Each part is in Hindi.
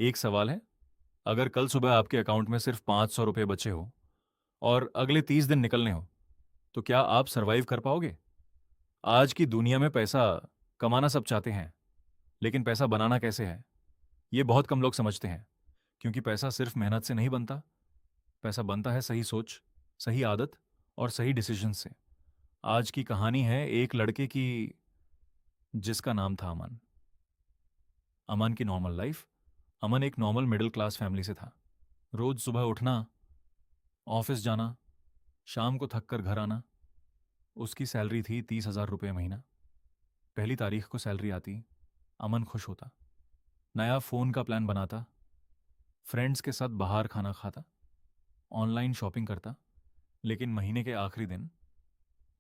एक सवाल है, अगर कल सुबह आपके अकाउंट में सिर्फ 500 रुपये बचे हो और अगले 30 दिन निकलने हो, तो क्या आप सरवाइव कर पाओगे? आज की दुनिया में पैसा कमाना सब चाहते हैं, लेकिन पैसा बनाना कैसे है, ये बहुत कम लोग समझते हैं। क्योंकि पैसा सिर्फ मेहनत से नहीं बनता, पैसा बनता है सही सोच, सही आदत और सही डिसीजन से। आज की कहानी है एक लड़के की जिसका नाम था अमन। अमन की नॉर्मल लाइफ। अमन एक नॉर्मल मिडिल क्लास फैमिली से था। रोज सुबह उठना, ऑफिस जाना, शाम को थक कर घर आना। उसकी सैलरी थी 30,000 रुपये महीना। पहली तारीख को सैलरी आती, अमन खुश होता, नया फ़ोन का प्लान बनाता, फ्रेंड्स के साथ बाहर खाना खाता, ऑनलाइन शॉपिंग करता। लेकिन महीने के आखिरी दिन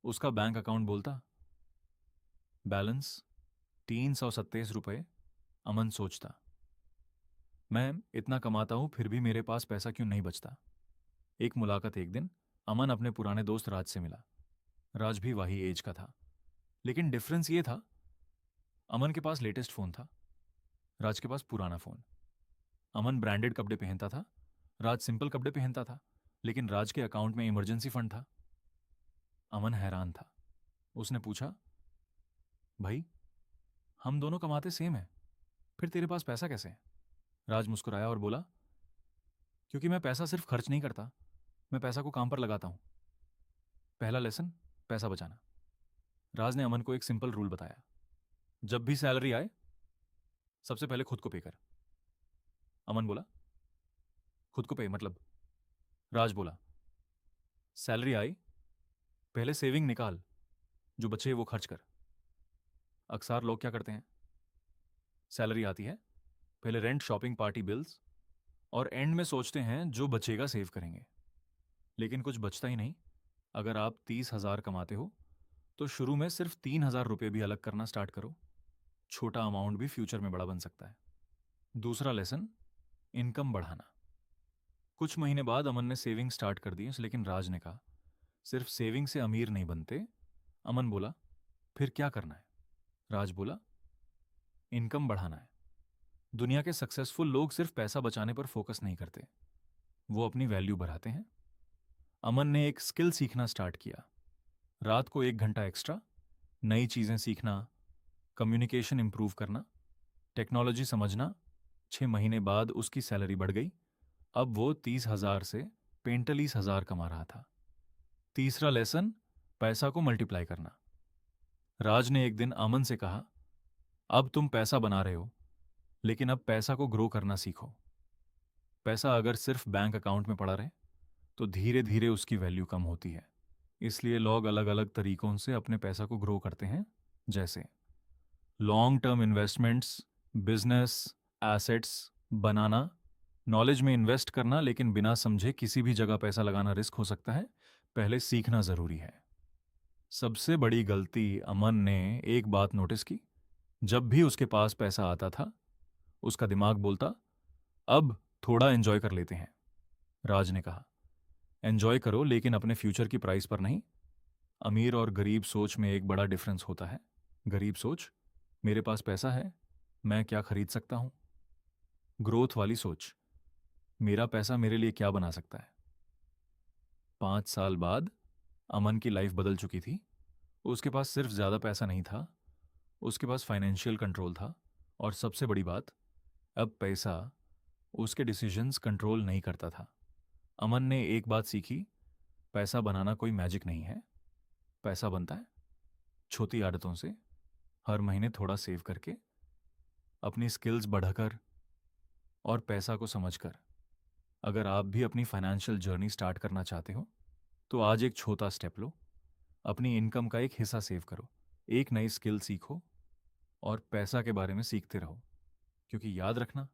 उसका बैंक अकाउंट बोलता, बैलेंस 327 रुपये। अमन सोचता, मैं इतना कमाता हूँ फिर भी मेरे पास पैसा क्यों नहीं बचता। एक मुलाकात एक दिन अमन अपने पुराने दोस्त राज से मिला। राज भी वही एज का था, लेकिन डिफरेंस ये था, अमन के पास लेटेस्ट फ़ोन था, राज के पास पुराना फ़ोन। अमन ब्रांडेड कपड़े पहनता था, राज सिंपल कपड़े पहनता था, लेकिन राज के अकाउंट में इमरजेंसी फंड था। अमन हैरान था। उसने पूछा, भाई, हम दोनों कमाते सेम है, फिर तेरे पास पैसा कैसे है? राज मुस्कुराया और बोला, क्योंकि मैं पैसा सिर्फ खर्च नहीं करता, मैं पैसा को काम पर लगाता हूं। पहला लेसन, पैसा बचाना। राज ने अमन को एक सिंपल रूल बताया, जब भी सैलरी आए सबसे पहले खुद को पे कर। अमन बोला, खुद को पे मतलब? राज बोला, सैलरी आई, पहले सेविंग निकाल, जो बचे वो खर्च कर। अक्सर लोग क्या करते हैं, सैलरी आती है, पहले रेंट, शॉपिंग, पार्टी, बिल्स, और एंड में सोचते हैं जो बचेगा सेव करेंगे। लेकिन कुछ बचता ही नहीं। अगर आप 30,000 कमाते हो तो शुरू में सिर्फ 3,000 रुपये भी अलग करना स्टार्ट करो। छोटा अमाउंट भी फ्यूचर में बड़ा बन सकता है। दूसरा लेसन, इनकम बढ़ाना। कुछ महीने बाद अमन ने सेविंग स्टार्ट कर दी, लेकिन राज ने कहा, सिर्फ सेविंग से अमीर नहीं बनते। अमन बोला, फिर क्या करना है? राज बोला, इनकम बढ़ाना है। दुनिया के सक्सेसफुल लोग सिर्फ पैसा बचाने पर फोकस नहीं करते, वो अपनी वैल्यू बढ़ाते हैं। अमन ने एक स्किल सीखना स्टार्ट किया। रात को 1 घंटा एक्स्ट्रा, नई चीज़ें सीखना, कम्युनिकेशन इंप्रूव करना, टेक्नोलॉजी समझना। 6 महीने बाद उसकी सैलरी बढ़ गई। अब वो 30,000 से 45,000 कमा रहा था। तीसरा लेसन, पैसा को मल्टीप्लाई करना। राज ने एक दिन अमन से कहा, अब तुम पैसा बना रहे हो, लेकिन अब पैसा को ग्रो करना सीखो। पैसा अगर सिर्फ बैंक अकाउंट में पड़ा रहे तो धीरे धीरे उसकी वैल्यू कम होती है। इसलिए लोग अलग अलग तरीकों से अपने पैसा को ग्रो करते हैं, जैसे long term investments, business, assets बनाना, नॉलेज में इन्वेस्ट करना। लेकिन बिना समझे किसी भी जगह पैसा लगाना रिस्क हो सकता है, पहले सीखना ज़रूरी है। सबसे बड़ी गलती अमन ने एक बात नोटिस की, जब भी उसके पास पैसा आता था उसका दिमाग बोलता, अब थोड़ा एंजॉय कर लेते हैं। राज ने कहा, एंजॉय करो लेकिन अपने फ्यूचर की प्राइस पर नहीं। अमीर और गरीब सोच में एक बड़ा डिफरेंस होता है। गरीब सोच, मेरे पास पैसा है, मैं क्या खरीद सकता हूं। ग्रोथ वाली सोच, मेरा पैसा मेरे लिए क्या बना सकता है। 5 साल बाद अमन की लाइफ बदल चुकी थी। उसके पास सिर्फ ज़्यादा पैसा नहीं था, उसके पास फाइनेंशियल कंट्रोल था। और सबसे बड़ी बात, अब पैसा उसके डिसीजंस कंट्रोल नहीं करता था। अमन ने एक बात सीखी, पैसा बनाना कोई मैजिक नहीं है। पैसा बनता है छोटी आदतों से, हर महीने थोड़ा सेव करके, अपनी स्किल्स बढ़ाकर और पैसा को समझकर। अगर आप भी अपनी फाइनेंशियल जर्नी स्टार्ट करना चाहते हो तो आज एक छोटा स्टेप लो। अपनी इनकम का एक हिस्सा सेव करो, एक नई स्किल सीखो और पैसा के बारे में सीखते रहो। क्योंकि याद रखना,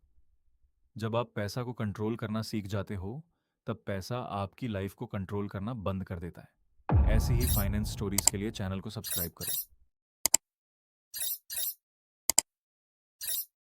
जब आप पैसा को कंट्रोल करना सीख जाते हो तब पैसा आपकी लाइफ को कंट्रोल करना बंद कर देता है। ऐसी ही फाइनेंस स्टोरीज के लिए चैनल को सब्सक्राइब करो।